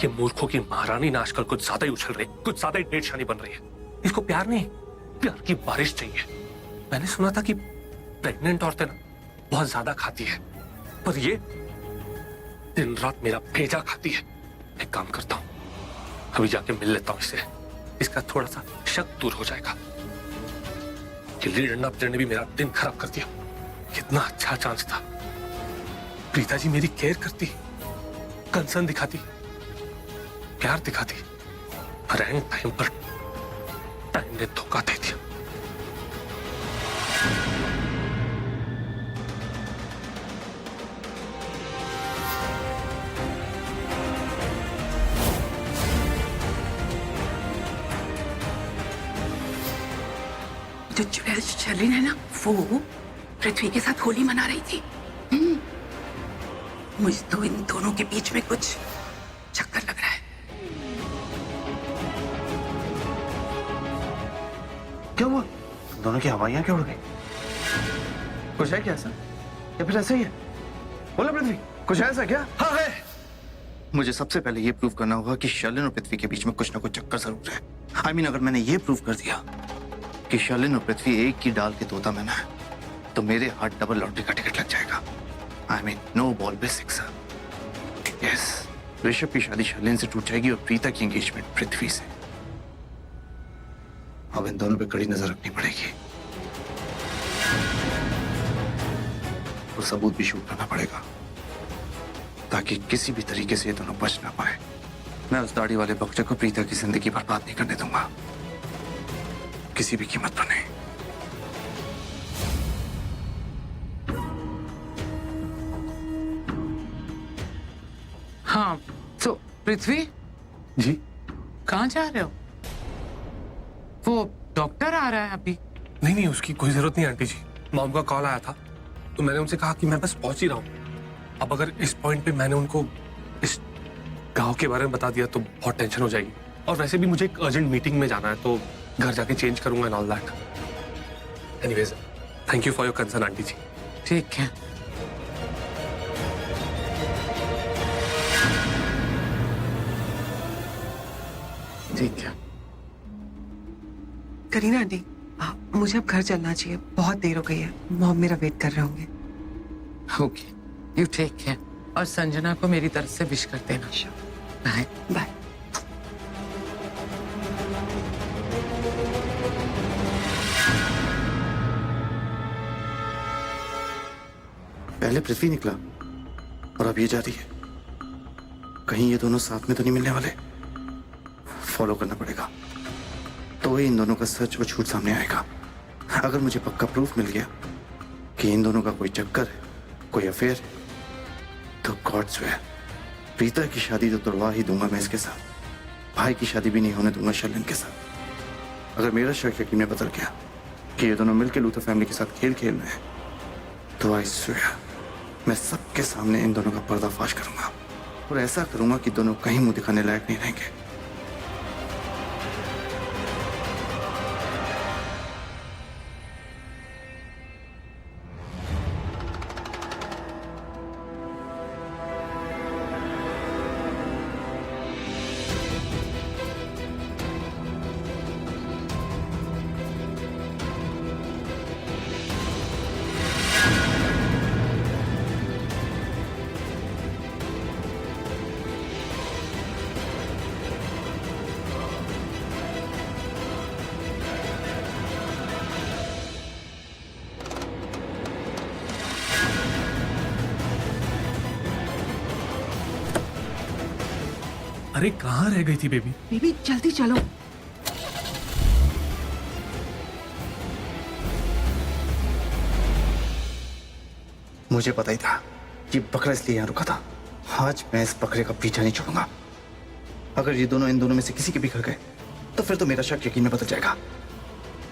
ये मूर्खों की महारानी ना आजकल कुछ ज्यादा ही उछल रही, कुछ ज्यादा ही ढेर शानी बन रही है। इसको प्यार नहीं, प्यार की बारिश चाहिए। मैंने सुना था कि प्रेग्नेंट औरतें ना बहुत ज्यादा खाती है, पर ये दिन रात मेरा भेजा खाती है। एक काम करता हूं, अभी जाके मिल लेता हूं इससे, इसका थोड़ा सा शक दूर हो जाएगा। गिल्ली डंडा ने भी मेरा दिन खराब कर दिया। कितना अच्छा चांस था, प्रीता जी मेरी केयर करती, कंसर्न दिखाती, प्यार दिखाती, पर एंड टाइम पर टाइम ने धोखा दे दिया। जो चुड़ैल शर्लिन है ना, वो पृथ्वी के साथ होली मना रही थी। मुझे तो इन दोनों के बीच में कुछ चक्कर लग रहा है। क्या हुआ? दोनों की हवाइयां क्यों उड़ गई? कुछ है क्या ऐसा, या फिर ऐसा ही है? बोला पृथ्वी, कुछ है ऐसा क्या? हाँ है। मुझे सबसे पहले ये प्रूव करना होगा कि शर्लिन और पृथ्वी के बीच में कुछ ना कुछ चक्कर जरूर है। I mean, अगर मैंने ये प्रूव कर दिया कि शर्लिन और पृथ्वी एक की डाल के तोता मैना है, तो मेरे हाथ डबल लॉटरी का टिकट लग जाएगा। I mean, no ball पे सिक्सर। Yes, ऋषभ की शादी शर्लिन से टूट जाएगी और प्रीता की एंगेजमेंट पृथ्वी से। अब इन दोनों पे कड़ी नजर रखनी पड़ेगी और सबूत भी शूट करना पड़ेगा, ताकि किसी भी तरीके से ये दोनों बच ना पाए। मैं उस दाढ़ी वाले बच्चे को प्रीता की जिंदगी बर्बाद नहीं करने दूंगा, किसी भी कीमत पर नहीं। हाँ, तो पृथ्वी जी कहाँ जा रहे हो? वो डॉक्टर आ रहा है अभी। नहीं नहीं, उसकी कोई जरूरत नहीं आंटी जी। मॉम का कॉल आया था तो मैंने उनसे कहा कि मैं बस पहुंच ही रहा हूँ। अब अगर इस पॉइंट पे मैंने उनको इस गांव के बारे में बता दिया तो बहुत टेंशन हो जाएगी, और वैसे भी मुझे एक अर्जेंट मीटिंग में जाना है, तो घर जाके चेंज करूंगा and all that. Anyways, thank you for your concern aunty ji. ठीक है। ठीक है। करीना आंटी, मुझे अब घर चलना चाहिए, बहुत देर हो गई है। मॉम मेरा वेट कर रहे होंगे। ओके, यू टेक केयर, और संजना को मेरी तरफ से विश कर देना। Bye bye. पहले पृथ्वी निकला और अब ये जा रही है। कहीं ये दोनों साथ में तो नहीं मिलने वाले। फॉलो करना पड़ेगा, तो ही इन दोनों का सच व झूठ सामने आएगा। अगर मुझे पक्का प्रूफ मिल गया कि इन दोनों का कोई चक्कर है, कोई अफेयर है, तो गॉड स्वेयर प्रीता की शादी तो तोड़वा ही दूंगा मैं इसके साथ। भाई की शादी भी नहीं होने दूंगा शर्लिन के साथ। अगर मेरा शक यकीन में बदल गया कि ये दोनों मिलकर लूथर फैमिली के साथ खेल खेल रहे हैं, तो आई स्वेयर मैं सबके सामने इन दोनों का पर्दाफाश करूंगा, और ऐसा करूंगा कि दोनों कहीं मुंह दिखाने लायक नहीं रहेंगे। अरे कहाँ रह गई थी बेबी? बेबी जल्दी चलो। मुझे पता ही था कि बकरा इसलिए यहाँ रुका था। आज मैं इस बकरे का पीछा नहीं छोड़ूंगा। अगर ये दोनों इन दोनों में से किसी के भी घर गए तो फिर तो मेरा शक यकीन में बदल जाएगा।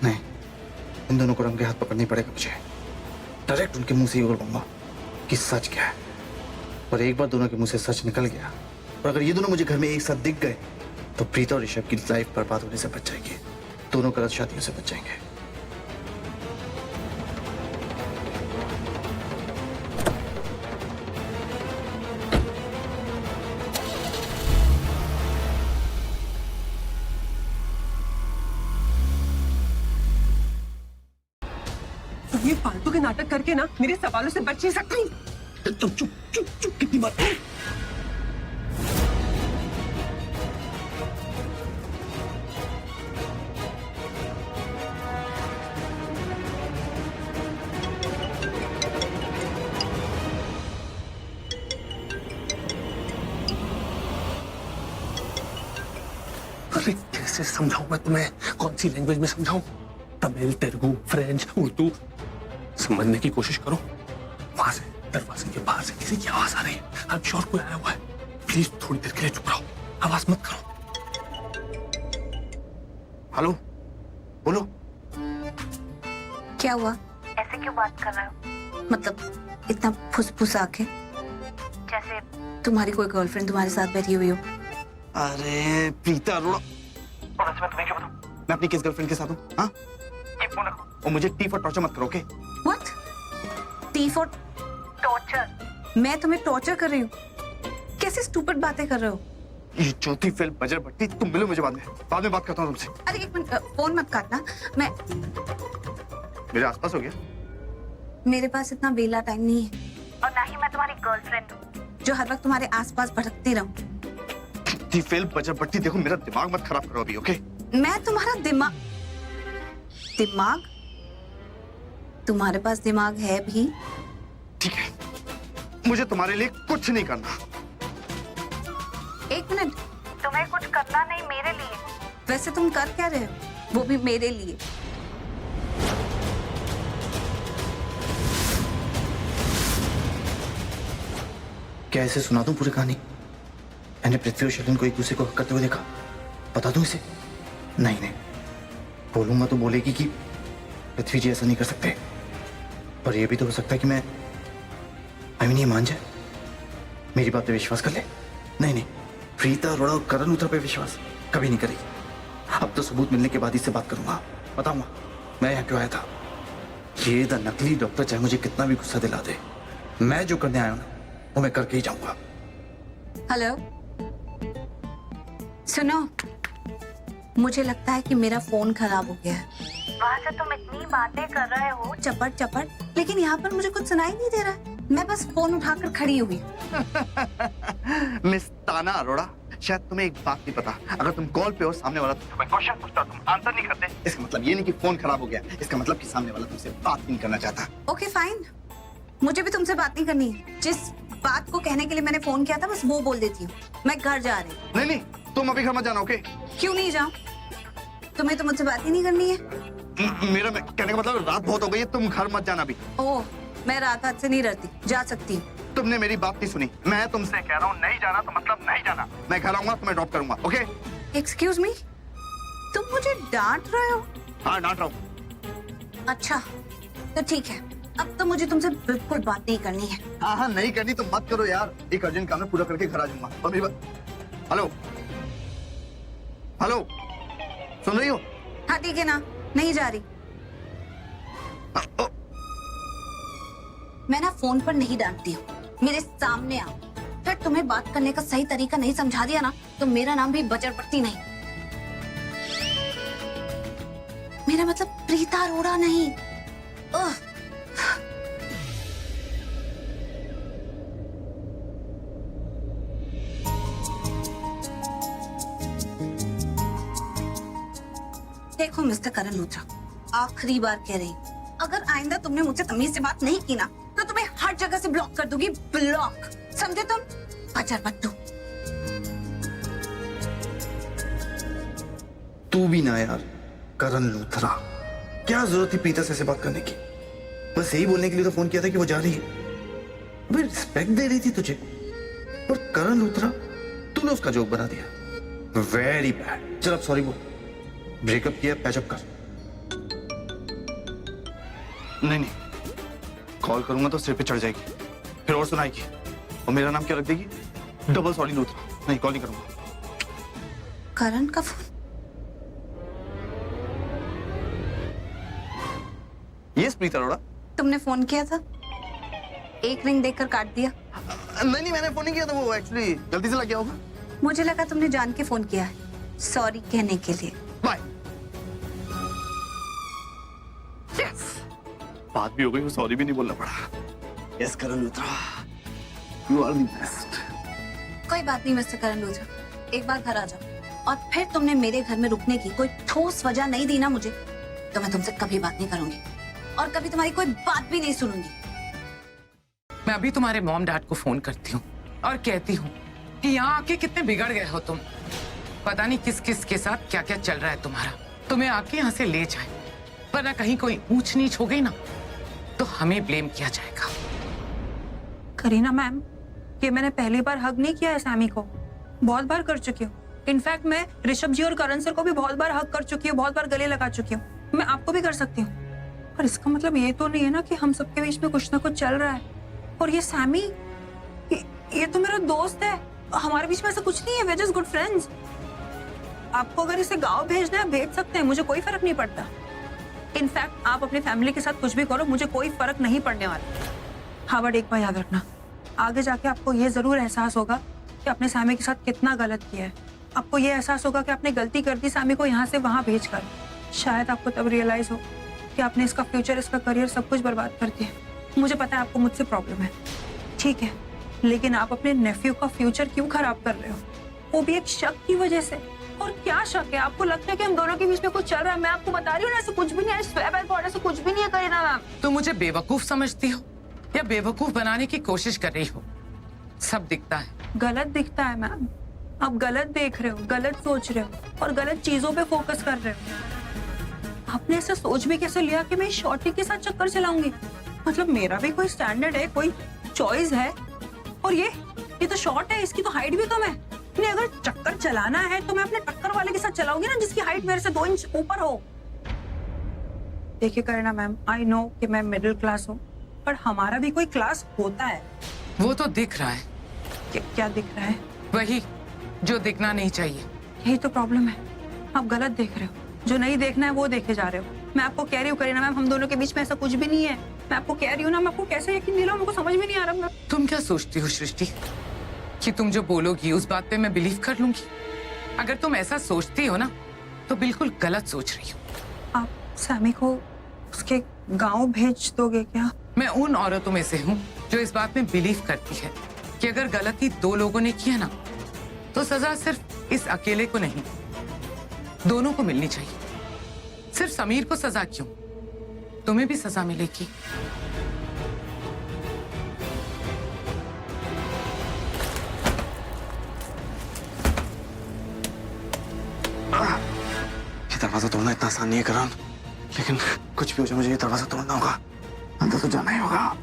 नहीं, इन दोनों को रंगे हाथ पकड़ना पड़ेगा मुझे। डायरेक्ट उनके मुंह से ही बोलूंगा कि सच क्या है। और एक बार दोनों के मुंह से सच निकल गया, और अगर ये दोनों मुझे घर में एक साथ दिख गए, तो प्रीता और ऋषभ की लाइफ बर्बाद होने से बच जाएगी। दोनों गलत शादियों से बच जाएंगे। फालतू के नाटक करके ना मेरे सवालों से बच नहीं सकती। चुप चुप चुप चुप, कितनी बात। अरे कैसे समझाऊं मैं तुम्हें, कौन सी लैंग्वेज में समझाऊं? तमिल, तेलुगु, फ्रेंच, उर्दू, समझने की कोशिश करो। वहां से दरवाजे के बाहर से किसी की आवाज आ रही है। आई एम श्योर कोई आया हुआ है। प्लीज थोड़ी देर के लिए चुप रहो, आवाज मत करो। हेलो, बोलो। क्या हुआ? ऐसे क्यों बात कर रहे हो? मतलब इतना फुसफुसा के, जैसे तुम्हारी कोई गर्लफ्रेंड तुम्हारे साथ बैठी हुई हो। अरे प्रीता अरोड़ा, और मैं तुम्हें क्यों बताऊं? मैं अपनी किस गर्लफ्रेंड के साथ हूँ? हाँ, ये फोन रखो और मुझे टी फॉर टॉर्चर मत करो, okay? What? T for torture? मैं तुम्हें टॉर्चर कर रही हूँ? कैसी स्टूपिड बातें कर रहे हो? ये चौथी फिल्म बजर भट्टी, तुम मिलो मुझे बाद में बात करता हूँ तुमसे। अरे एक मिनट, फोन मत काटना। मैं मेरे आसपास हो गया। मेरे पास इतना बेला टाइम नहीं है और ना ही मैं तुम्हारी गर्लफ्रेंड हूँ जो हर वक्त तुम्हारे आसपास भटकती रहूं। चौथी फिल्म बजर भट्टी, देखो मेरा दिमाग मत खराब करो अभी, ओके? मैं तुम्हारा दिमाग तुम्हारे पास दिमाग है भी? ठीक है, मुझे तुम्हारे लिए कुछ नहीं करना। एक मिनट, तुम्हें कुछ करना नहीं, मेरे लिए। वैसे तुम कर क्या रहे हो? वो भी मेरे लिए। क्या ऐसे सुना दूं पूरी कहानी? मैंने पृथ्वी और शैलिन को एक दूसरे को हक करते हुए देखा, बता दूं इसे? नहीं, बोलूंगा तो बोलेगी कि पृथ्वी जी ऐसा नहीं कर सकते। पर यह भी तो हो सकता है कि मैं ये मान जाए, मेरी बात पे विश्वास कर ले। नहीं, प्रीता अरोड़ा और करण लूथरा पे विश्वास कभी नहीं करेगी। अब तो सबूत मिलने के बाद इससे बात करूंगा, बताऊंगा मैं यहाँ क्यों आया था। ये द नकली डॉक्टर चाहे मुझे कितना भी गुस्सा दिला दे, मैं जो करने आया हूं ना वो मैं करके ही जाऊंगा। हेलो, सुनो, मुझे लगता है कि मेरा फोन खराब हो गया है। वहाँ से तुम इतनी बातें कर रहे हो। चपट, लेकिन यहाँ पर मुझे कुछ सुनाई नहीं दे रहा है। मैं बस फोन उठाकर खड़ी हुई। मिस ताना अरोड़ा, शायद तुम्हें एक बात नहीं पता, अगर तुम कॉल पे हो सामने वाला तुम्हें क्वेश्चन पूछता, तुम आंसर नहीं करते, इसका मतलब ये नहीं कि फोन खराब हो गया, इसका मतलब कि सामने वाला तुमसे बात नहीं करना चाहता। ओके फाइन, मुझे भी तुमसे बात नहीं करनी है। जिस बात को कहने के लिए मैंने फोन किया था बस वो बोल देती हूँ। मैं घर जा रही हूँ। नहीं, तुम अभी घर मत जाना, ओके? क्यों नहीं जाऊँ? तुम्हें तो मुझसे बात ही नहीं करनी है। मेरा कहने का मतलब रात बहुत हो गई है, तुम घर मत जाना अभी। ओह, मैं रात हाथ से नहीं रहती, जा सकती हूँ। तुमने मेरी बात नहीं सुनी, मैं तुमसे कह रहा हूँ नहीं जाना तो मतलब नहीं जाना। मैं घर आऊंगा, तुम्हें ड्रॉप करूंगा, ओके? एक्सक्यूज मी, तुम मुझे डांट रहे हो? हाँ, डांट रहा हूँ। अच्छा तो ठीक है, अब तो मुझे तुमसे बिल्कुल बात नहीं करनी है। हाँ, नहीं करनी तो मत करो यार, एक अर्जेंट काम है, पूरा करके घर आ जाऊंगा। और मेरी बात, हेलो, सुन रही हो? हाँ ठीक है ना, नहीं जा रही। मैं ना फोन पर नहीं डांटती हूँ, मेरे सामने आओ। फिर तुम्हें बात करने का सही तरीका नहीं समझा दिया ना तो मेरा नाम भी बजर पड़ती नहीं। मेरा मतलब प्रीता अरोड़ा नहीं। देखो मिस्टर करण लूथरा, आखिरी बार कह रही हूँ, अगर आइंदा तुमने मुझसे तमीज से बात नहीं की ना तो तुम्हें हर जगह से ब्लॉक कर दूंगी, ब्लॉक, समझे तुम? बजर बट्टू। तू भी ना यार, करण लूथरा, क्या जरूरत थी प्रीता से ऐसे बात करने की? बस यही बोलने के लिए तो फोन किया था कि वो जा रही है। अबे रिस्पेक्ट दे रही थी तुझे, और करण लूथरा तूने उसका जोक बना दिया। Very bad. चल अब सॉरी बोल, ब्रेकअप किया, पैचअप कर। नहीं, कॉल करूंगा तो सिर पे चढ़ जाएगी, फिर और सुनाएगी, और मेरा नाम क्या रख देगी? Double sorry Luthra. नहीं, कॉल नहीं करूंगा। करण का फोन? यस प्रीता अरोड़ा। तुमने फोन किया था, एक रिंग देकर काट दिया। नहीं, मैंने फोन नहीं किया था, वो एक्चुअली गलती से लग गया होगा। मुझे लगा तुमने जान के फोन किया है, सॉरी कहने के लिए। बाय। बात भी हो गई, सॉरी भी नहीं बोलना पड़ा। Yes Karan Luthra, you are the best. कोई बात नहीं मिस्टर करण लूथरा, एक बार घर आ जाओ और फिर तुमने मेरे घर में रुकने की कोई ठोस वजह नहीं दी ना मुझे, तो मैं तुमसे कभी बात नहीं करूंगी और कभी तुम्हारी कोई बात भी नहीं सुनूंगी। मैं अभी तुम्हारे मॉम डैड को फोन करती हूँ और कहती हूँ कि यहाँ आके कितने बिगड़ गए हो तुम। पता नहीं किस किस के साथ क्या क्या चल रहा है तुम्हारा। तुम्हें आके यहाँ से ले जाए, वरना कहीं कोई ऊंच नीच हो गई ना तो हमें ब्लेम किया जाएगा। करीना मैम, ये मैंने पहली बार हग नहीं किया है सैमी को, बहुत बार कर चुकी हूँ। इनफैक्ट मैं ऋषभ जी और करण सर को भी बहुत बार हग कर चुकी हूँ, बहुत बार गले लगा चुकी हूँ। मैं आपको भी कर सकती हूँ, पर इसका मतलब ये तो नहीं है ना कि हम सबके बीच में कुछ ना कुछ चल रहा है। और ये सैमी, ये तो मेरा दोस्त है, हमारे बीच में ऐसा कुछ नहीं है, we are just good friends. आपको अगर इसे गाँव भेजना है भेज सकते हैं, मुझे कोई फर्क नहीं पड़ता। इनफैक्ट आप अपनी फैमिली के साथ कुछ भी करो, मुझे कोई फर्क नहीं पड़ने वाला। हाँ बट एक बार याद रखना, आगे जाके आपको ये जरूर एहसास होगा कि आपने सैमी के साथ कितना गलत किया है। आपको ये एहसास होगा कि आपने गलती कर दी सैमी को यहाँ से वहाँ भेजकर। शायद आपको तब रियलाइज हो कि आपने इसका फ्यूचर, इसका करियर सब कुछ बर्बाद कर दिया। मुझे पता है आपको मुझसे प्रॉब्लम है, ठीक है, लेकिन आप अपने नेफ्यू का फ्यूचर क्यों खराब कर रहे हो, वो भी एक शक की वजह से। और क्या शक है? आपको लगता है कि हम दोनों के बीच में कुछ चल रहा है? मैं आपको बता रही हूँ ना, ऐसे कुछ भी नहीं है, ऐसे कुछ भी नहीं है करीना मैम। तुम मुझे बेवकूफ समझती हो या बेवकूफ बनाने की कोशिश कर रही हो? सब दिखता है। गलत दिखता है मैम, आप गलत देख रहे हो, गलत सोच रहे हो और गलत चीजों पे फोकस कर रहे हो। आपने ऐसा सोच भी कैसे लिया कि मैं शॉर्टी के साथ चक्कर चलाऊंगी? मतलब मेरा भी कोई स्टैंडर्ड है, कोई चॉइस है। और ये तो शॉर्ट है, इसकी तो हाइट भी कम है। नहीं, अगर चक्कर चलाना है तो मैं अपने टक्कर वाले के साथ चलाऊंगी ना, जिसकी हाइट मेरे से 2 इंच ऊपर हो। देखिए करीना मैम, आई नो कि मैं मिडिल क्लास हूँ, पर हमारा भी कोई क्लास होता है। वो तो दिख रहा है। क्या दिख रहा है? वही जो दिखना नहीं चाहिए। यही तो प्रॉब्लम है, आप गलत देख रहे हो। जो नहीं देखना है वो देखे जा रहे हो। मैं आपको कह रही हूँ करीना मैम, हम दोनों के बीच में ऐसा कुछ भी नहीं है। मैं आपको कह रही हूँ ना, मैं आपको कैसे यकीन दिलाऊं, मुझको समझ में नहीं आ रहा। तुम क्या सोचती हो सृष्टि कि तुम जो बोलोगी उस बात पे मैं बिलीव कर लूंगी? अगर तुम ऐसा सोचती हो ना तो बिल्कुल गलत सोच रही हो। आप सैमी को उसके गांव भेज दोगे क्या? मैं उन औरतों में से हूँ जो इस बात में बिलीव करती है कि अगर गलती 2 लोगों ने की है ना तो सजा सिर्फ इस अकेले को नहीं, दोनों को मिलनी चाहिए। सिर्फ समीर को सजा क्यों, तुम्हें भी सजा मिलेगी। ये दरवाजा तोड़ना इतना आसान नहीं है करण, लेकिन कुछ भी हो जाए मुझे ये दरवाजा तोड़ना होगा। अंदर तो जाना ही होगा।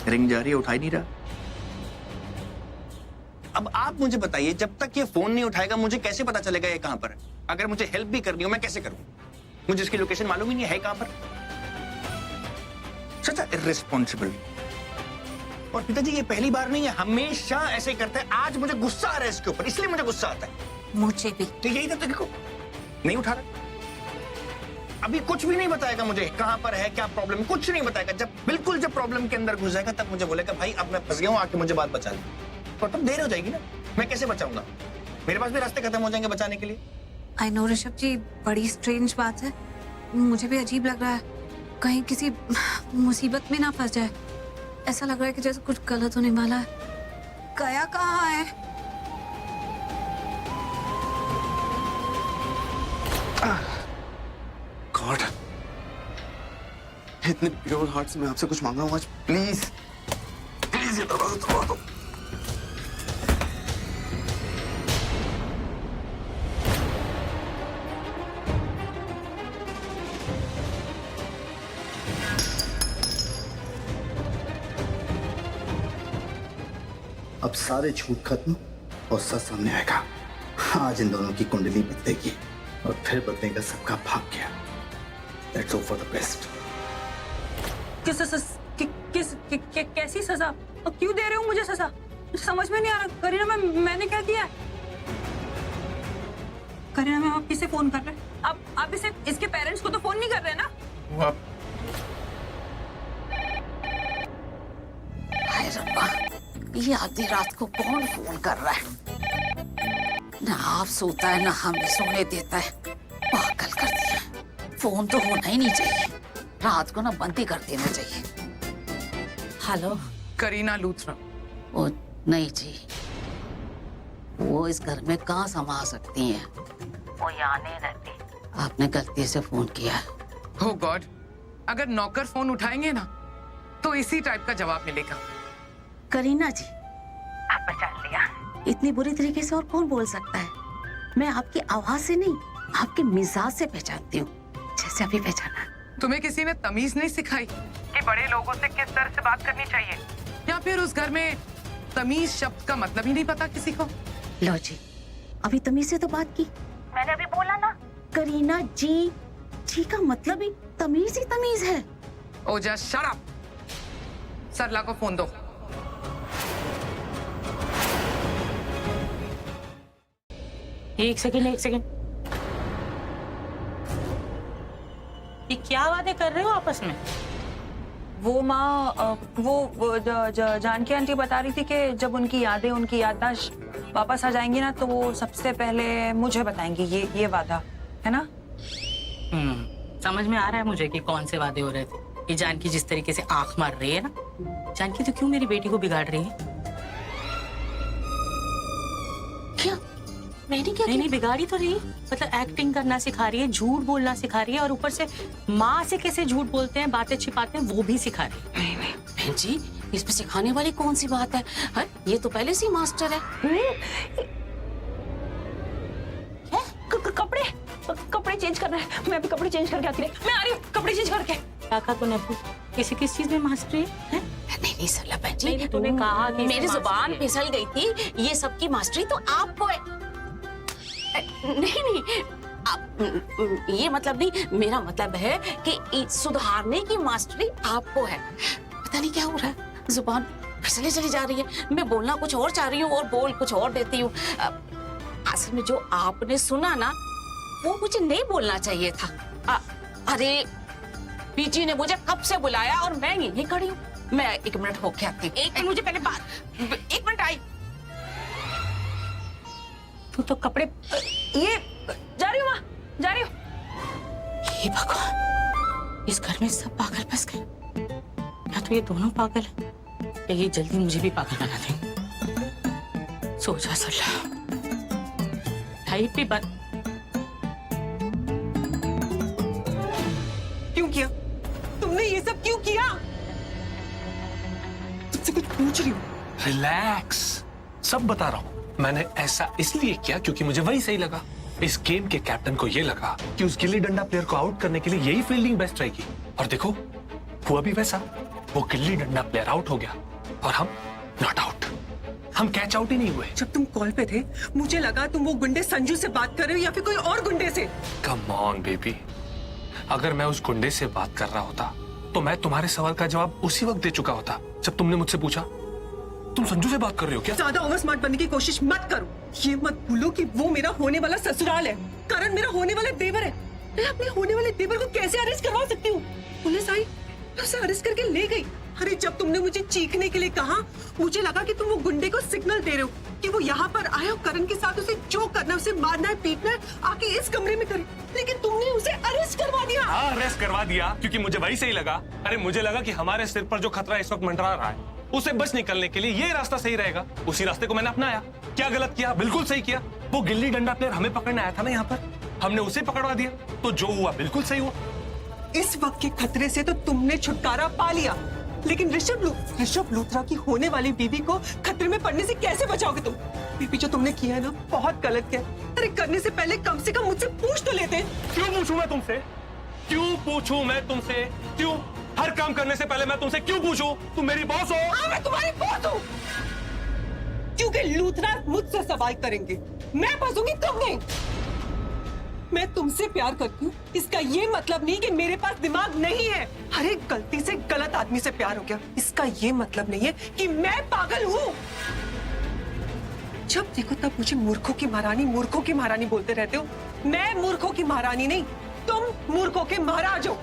रिंग जा रही है, उठा ही नहीं रहा। अब आप मुझे बताइए, जब तक ये फोन नहीं उठाएगा मुझे कैसे पता चलेगा ये कहां पर है? अगर मुझे हेल्प भी करनी हो मैं कैसे करूं? मुझे इसकी लोकेशन मालूम ही नहीं है कहां पर। सच इर्रेस्पॉन्सिबल। और पिताजी ये पहली बार नहीं है, हमेशा ऐसे ही करते हैं। आज मुझे गुस्सा आ रहा है इसके ऊपर, इसलिए मुझे गुस्सा आता है। मुझे भी। तो यही था, तो देखो नहीं उठा रहा। अभी कुछ भी नहीं बताएगा मुझे कहां पर है, क्या प्रॉब्लम, कुछ नहीं बताएगा। जब प्रॉब्लम के अंदर घुस जाएगा तब मुझे बोलेगा भाई अब मैं फंस गया हूं, आके मुझे बात बचा ले। तो तब देर हो जाएगी ना, मैं कैसे बचाऊंगा? मेरे पास भी रास्ते खत्म हो जाएंगे बचाने के लिए। आई नो ऋषभ जी, बड़ी स्ट्रेंज बात है, मुझे भी अजीब लग रहा है। कहीं किसी मुसीबत में ना फंस जाए। ऐसा लग रहा है कि जैसे कुछ गलत होने वाला है। गया कहाँ है? गॉड, इतने प्योर हार्ट से मैं आपसे कुछ मांगा हूँ आज, प्लीज प्लीज ये दरवाजा तोड़वा दो। अब सारे झूठ खत्म और सच सामने आएगा। आज इन दोनों की कुंडली बदलेगी और फिर बदलेगा सबका भाग्य। Let's hope for the best. कैसी सजा? और क्यों दे रहे हो मुझे सजा? समझ में नहीं आ रहा करीना मैम, मैंने क्या किया? करीना मैम, आप किसे फोन कर रहे हैं? आप इसे, इसके पेरेंट्स को तो फोन नहीं कर रहे ना? वो आप हाय रब्बा, ये आधी रात को कौन फोन कर रहा है? ना आप सोता है ना हमें सोने देता है। पागल कर दिया। फोन तो होना ही नहीं चाहिए। रात को ना बंद ही कर देना चाहिए। हेलो। करीना लूथरा। ओ नहीं जी, वो इस घर में कहाँ समा सकती हैं। वो यहाँ नहीं रहती। आपने गलती से फोन किया है। हो गॉड, अगर नौकर फोन उठाएंगे ना तो इसी टाइप का जवाब मिलेगा। करीना जी, आप पहचान लिया? इतनी बुरी तरीके से और कौन बोल सकता है। मैं आपकी आवाज से नहीं, आपके मिजाज से पहचानती हूँ, जैसे अभी पहचाना। तुम्हें किसी ने तमीज नहीं सिखाई कि बड़े लोगों से किस तरह से बात करनी चाहिए, या फिर उस घर में तमीज शब्द का मतलब ही नहीं पता किसी को? लो जी, अभी तमीज से तो बात की। मैंने अभी बोला ना। करीना जी, जी का मतलब ही तमीज है। ओ जस्ट शट अप। सरला को फोन दो। एक सेकंड। ये क्या बातें कर रहे हो आपस में? वो माँ जानकी आंटी बता रही थी कि जब उनकी यादें, उनकी याददाश्त वापस आ जाएंगी ना, तो वो सबसे पहले मुझे बताएंगी। ये वादा है ना? समझ में आ रहा है मुझे कि कौन से वादे हो रहे थे। ये जानकी जिस तरीके से आंख मार रही है ना, जानकी तो क्यों मेरी बेटी को बिगाड़ रही है? क्या मैंने क्या? नहीं बिगाड़ी तो रही, मतलब एक्टिंग करना सिखा रही है, झूठ बोलना सिखा रही है, और ऊपर से माँ से कैसे झूठ बोलते हैं, बातें छिपाते हैं, वो भी सिखा रही है। नहीं बहन जी, इसमें सिखाने वाली कौन सी बात है? ये तो पहले से मास्टर है। कपड़े चेंज करना है। मैं भी कपड़े चेंज करके आती हूँ। मैं आ रही हूँ कपड़े चेंज करके। क्या कहा तूने? किस चीज में मास्टरी है? नहीं सरला बहन जी, तूने कहा कि मेरी जुबान फिसल गई थी। ये सबकी मास्टरी तो आपको है। नहीं ये मतलब नहीं, मेरा मतलब है कि सुधारने की मास्टरी आपको है। पता नहीं क्या हो रहा है, जुबान फिसले चली जा रही है। मैं बोलना कुछ और चाह रही हूँ और बोल कुछ और देती हूँ। असल में जो आपने सुना ना, वो मुझे नहीं बोलना चाहिए था। अरे पीजी ने मुझे कब से बुलाया और मैं यहीं खड़ी हूँ। मैं 1 मिनट होके आती हूँ। एक मिनट, मुझे पहले बात। 1 मिनट आई। तू तो कपड़े ये जा रही हूँ माँ, जा रही हूँ। हे भगवान, इस घर में सब पागल फंस गए। या तो ये दोनों पागल है, या ये जल्दी मुझे भी पागल बना देंगे। सो जा सरला, लाइट भी बंद। क्यों किया? तुमने ये सब क्यों किया? तुझसे कुछ पूछ रही हूँ। रिलैक्स, सब बता रहा हूँ। मैंने ऐसा इसलिए किया क्योंकि मुझे वही सही लगा। इस गेम के कैप्टन को ये लगा कि उस गिल्ली डंडा प्लेयर को आउट करने के लिए यही फील्डिंग बेस्ट रहेगी, और देखो हुआ भी वैसा। वो गिल्ली डंडा प्लेयर आउट हो गया और हम नॉट आउट। हम कैच आउट ही नहीं हुए। जब तुम कॉल पे थे, मुझे लगा तुम वो गुंडे संजू से बात कर रहे हो या फिर कोई और गुंडे से। कम ऑन बेबी, अगर मैं उस गुंडे से बात कर रहा होता तो मैं तुम्हारे सवाल का जवाब उसी वक्त दे चुका होता जब तुमने मुझसे पूछा। तुम संजू से बात कर रहे हो क्या? ज्यादा ओवर स्मार्ट बनने की कोशिश मत करो। ये मत भूलो कि वो मेरा होने वाला ससुराल है, करण मेरा होने वाला देवर है। मैं अपने होने वाले देवर को कैसे अरेस्ट करवा सकती हूँ? पुलिस आई, उसे अरेस्ट करके ले गई। अरे जब तुमने मुझे चीखने के लिए कहा, मुझे लगा कि तुम वो गुंडे को सिग्नल दे रहे हो कि वो यहाँ पर आए और करण के साथ उसे जो करना है, उसे मारना है, पीटना है, आके इस कमरे में करे। लेकिन तुमने उसे अरेस्ट करवा दिया। हाँ, अरेस्ट करवा दिया क्योंकि मुझे वही सही लगा। अरे मुझे लगा कि हमारे सिर पर जो खतरा इस वक्त मंडरा रहा है, उसे बच निकलने के लिए ये रास्ता सही रहेगा। उसी रास्ते को मैंने अपनाया। क्या गलत किया? बिल्कुल सही किया। वो गिल्ली डंडा प्लेयर हमें पकड़ने आया था ना यहाँ पर, हमने उसे पकड़वा दिया, तो जो हुआ बिल्कुल सही हुआ। इस वक्त के खतरे से तो तुमने छुटकारा पा लिया, लेकिन ऋषभ लूथरा की होने वाली बीवी को खतरे में पड़ने से कैसे बचाओगे तुम? बीबी, जो तुमने किया है ना, बहुत गलत किया। अरे करने से पहले कम से कम मुझसे पूछ तो लेते। क्यों पूछूं मैं तुमसे? क्यों पूछूं मैं तुमसे? क्यों? हर काम करने से पहले मैं तुमसे क्यों पूछूं? तुम मेरी बॉस हो। हाँ, मैं तुम्हारी बॉस हूँ, क्योंकि लूथरा मुझसे सवाल करेंगे, मैं फंसूंगी, तुम नहीं। मैं तुमसे प्यार करती हूँ, इसका ये मतलब नहीं कि मेरे पास दिमाग नहीं है। अरे गलती से गलत आदमी से प्यार हो गया, इसका ये मतलब नहीं है कि मैं पागल हूँ। जब देखो तब मुझे मूर्खों की महारानी बोलते रहते हो। मैं मूर्खों की महारानी नहीं, तुम मूर्खों के महाराज हो।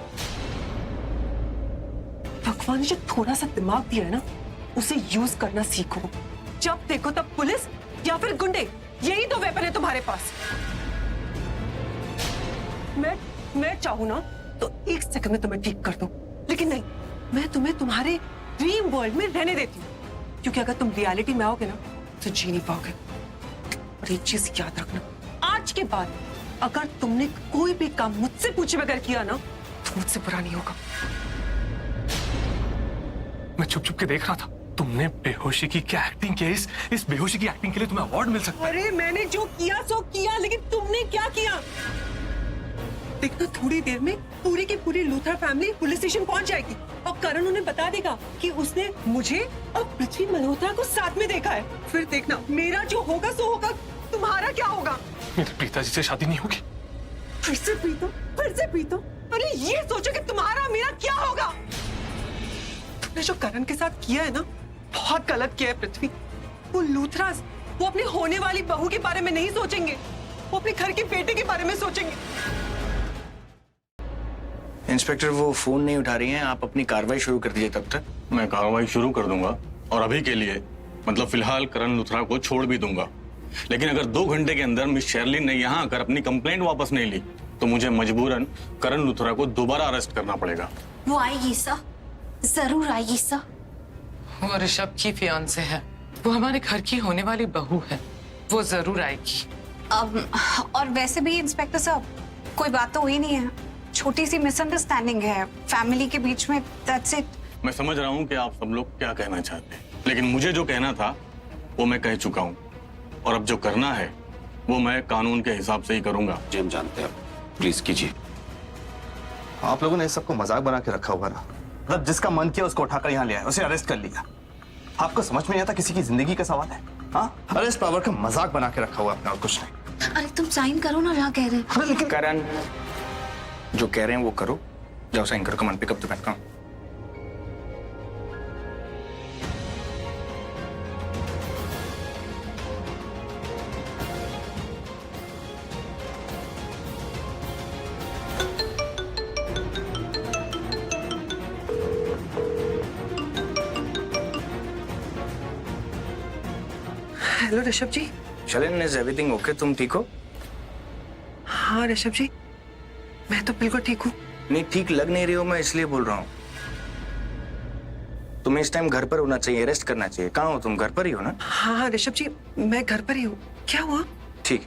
भगवान ने जो थोड़ा सा दिमाग दिया है ना, उसे यूज करना सीखो। जब देखो तब पुलिस या फिर गुंडे, यही दो वेपन है तुम्हारे पास। मैं चाहूँ ना तो 1 सेकंड में तुम्हें ठीक कर दूं, लेकिन नहीं, मैं तुम्हें तुम्हारे ड्रीम वर्ल्ड में रहने देती हूँ, क्योंकि अगर तुम रियलिटी में आओगे ना तो जी नहीं पाओगे। और एक चीज याद रखना, आज के बाद अगर तुमने कोई भी काम मुझसे पूछे बगैर किया ना तो मुझसे बुरा नहीं होगा। मैं चुप चुप के देख रहा था, तुमने बेहोशी की क्या एक्टिंग की है। इस बेहोशी की एक्टिंग के लिए तुम्हें अवार्ड मिल सकता है। अरे मैंने जो किया सो किया, लेकिन तुमने क्या किया? देखना, थोड़ी देर में पूरी की पूरी लूथरा फैमिली पुलिस स्टेशन पहुंच जाएगी और करण उन्हें बता देगा कि उसने मुझे और पृथ्वी मल्होत्रा को साथ में देखा है। फिर देखना, मेरा जो होगा सो होगा, तुम्हारा क्या होगा? मेरे पिताजी से शादी नहीं होगी। फिर से प्रीतो, फिर से प्रीतो। अरे ये सोचो कि तुम्हारा मेरा क्या होगा। तुमने जो करण के साथ किया है ना, बहुत गलत किया है पृथ्वी। वो लूथरास, वो अपनी होने वाली बहू के बारे में नहीं सोचेंगे, वो अपने घर के बेटे के बारे में सोचेंगे। इंस्पेक्टर, वो फोन नहीं उठा रही हैं, आप अपनी कार्रवाई शुरू कर दीजिए तब तक। मैं कार्रवाई शुरू कर दूंगा और अभी के लिए मतलब फिलहाल करण लुथरा को छोड़ भी दूंगा, लेकिन अगर 2 घंटे के अंदर मिस शेरलिन ने यहाँ आकर अपनी कंप्लेंट वापस नहीं ली तो मुझे मजबूरन करण लुथरा को दोबारा अरेस्ट करना पड़ेगा। वो आएगी सर, जरूर आएगी सर। वो ऋषभ की फियांसे है, वो हमारे घर की होने वाली बहू है, वो जरूर आएगी। और वैसे भी इंस्पेक्टर साहब, कोई बात तो हुई नहीं है, छोटी सी मिसअंडरस्टैंडिंग है फैमिली के बीच में, दैट्स इट। मैं समझ रहा हूँ कि आप सब लोग क्या कहना चाहते हैं, लेकिन मुझे जो कहना था वो मैं कह चुका हूँ और अब जो करना है वो मैं कानून के हिसाब से ही करूंगा। जी हम जानते हैं, प्लीज कीजिए। आप लोगों ने इस सबको मजाक बना के रखा हुआ ना, मतलब जिसका मन किया उसको उठाकर यहाँ ले आए, उसे अरेस्ट कर लिया। आपको समझ में नहीं आता किसी की जिंदगी का सवाल है? हाँ, अरेस्ट पावर का मजाक बना के रखा हुआ आपने और कुछ नहीं। अरे तुम साइन करो ना, क्या कह रहे हैं? अरे लेकिन करण, जो कह रहे हैं वो करो, जाओ साइन करो, come on pick up the pen, come. Hello Rishabh ji. Shalin, is everything okay? तुम ठीक हो? हाँ ऋषभ जी, मैं तो बिल्कुल ठीक हूँ। नहीं, ठीक लग नहीं रही हो, मैं इसलिए बोल रहा हूँ। तुम्हें इस टाइम घर पर होना चाहिए, अरेस्ट करना चाहिए। कहाँ हो तुम? घर पर ही हो ना? हाँ हाँ ऋषभ जी, मैं घर पर ही हूँ। क्या हुआ? ठीक,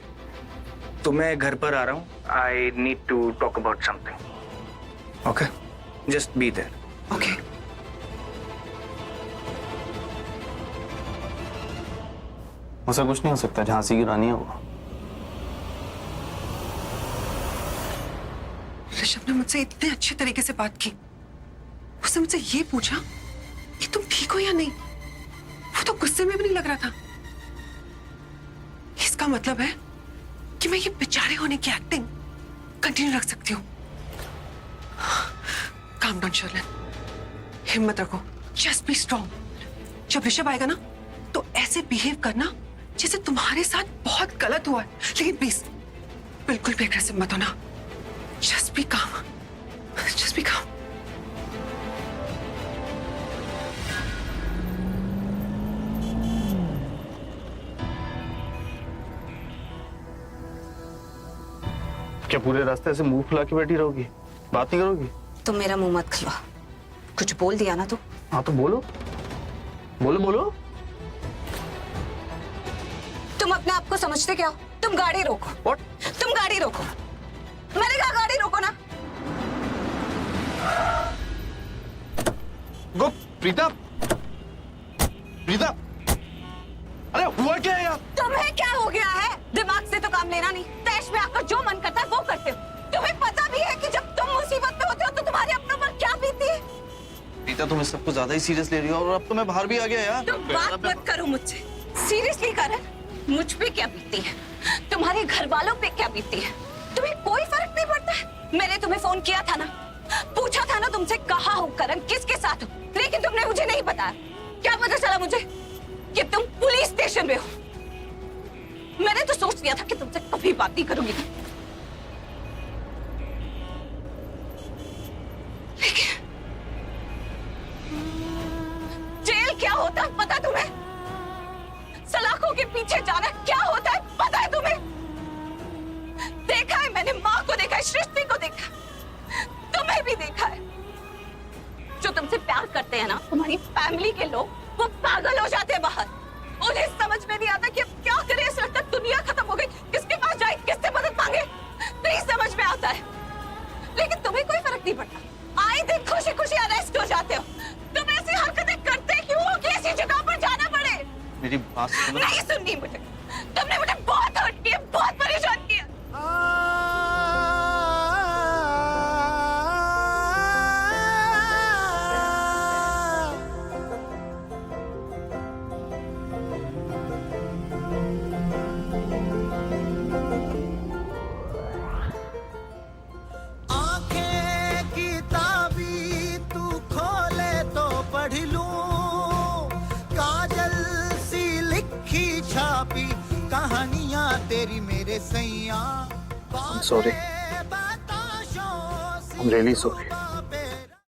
तो मैं घर पर आ रहा हूँ। I need to talk about something. Okay, just be there. Okay. ऐसा कुछ नहीं हो सकता, झांसी की रानी है वो। ऋषभ ने मुझसे इतने अच्छे तरीके से बात की, उसने मुझसे ये पूछा कि तुम ठीक हो या नहीं। वो तो गुस्से में भी नहीं लग रहा था। इसका मतलब है कि मैं ये बेचारे होने की एक्टिंग कंटिन्यू रख सकती हूँ। काम डाउन शर्लिन, हिम्मत रखो, जस्ट बी स्ट्रॉन्ग। जब ऋषभ आएगा ना तो ऐसे बिहेव करना जैसे तुम्हारे साथ बहुत गलत हुआ है, लेकिन प्लीज बिल्कुल भी एग्रेसिव मत होना। Just be calm. Just be calm. क्या पूरे रास्ते ऐसे मुंह फुला के बैठी रहोगी, बात नहीं करोगी? तुम मेरा मुंह मत खिलवा, कुछ बोल दिया ना तो। हाँ तो बोलो बोलो बोलो। तुम अपने आप को समझते क्या हो? तुम गाड़ी रोको। What? तुम गाड़ी रोको, मैंने कहा गाड़ी रोको ना। गो प्रीता, प्रीता, अरे हुआ क्या है यार? तुम्हें क्या हो गया है? दिमाग से तो काम लेना नहीं, तैश में आकर जो मन करता है वो करते हो। तुम्हें पता भी है कि जब तुम मुसीबत में होते हो तो तुम्हारे अपनों पर क्या बीतती है। प्रीता, तुम इस सबको ज्यादा ही सीरियस ले रही हो और अब तो मैं बाहर भी आ गया यार। तुम बात मत करो मुझसे। सीरियसली करण, मुझ पे क्या बीतती है, तुम्हारे घर वालों पे क्या बीतती है, तुम्हें कोई फर्क नहीं पड़ता है। मैंने तुम्हें फोन किया था ना, पूछा था ना तुमसे, कहाँ हो करण, किसके साथ हो, लेकिन तुमने मुझे नहीं बताया। क्या पता चला मुझे कि तुम पुलिस स्टेशन में हो। मैंने तो सोच लिया था कि तुमसे कभी बात नहीं करूंगी, लेकिन जेल क्या होता है पता तुम्हें? सलाखों के पीछे जाना क्या होता है पता है तुम्हें? देखा है मैंने, माँ को देखा है, सृष्टि को देखा। तुम भी देखा है। जो तुमसे प्यार करते हैं ना, तुम्हारी फैमिली के लोग, वो पागल हो जाते हैं बाहर। उन्हें समझ में नहीं आता कि अब क्या करें। ऐसा लगता है दुनिया खत्म हो गई, किसके पास जाए, किससे मदद मांगे, नहीं समझ में आता है। लेकिन तुम्हें कोई फर्क नहीं पड़ता। आए दिन खुशी खुशी अरेस्ट हो जाते हो। तुम ऐसी हरकतें करते क्यों हो कि ऐसी जगह पर जाना पड़े? मेरी बात सुनो। नहीं सुननी मुझे। तुमने मुझे बहुत हर्ट किया, बहुत परेशान किया। आंखें की ताबी तू खोले तो पढ़ लूं, काजल सी लिखी छापी कहानियां तेरी मेरे सैया। I'm sorry. I'm really sorry.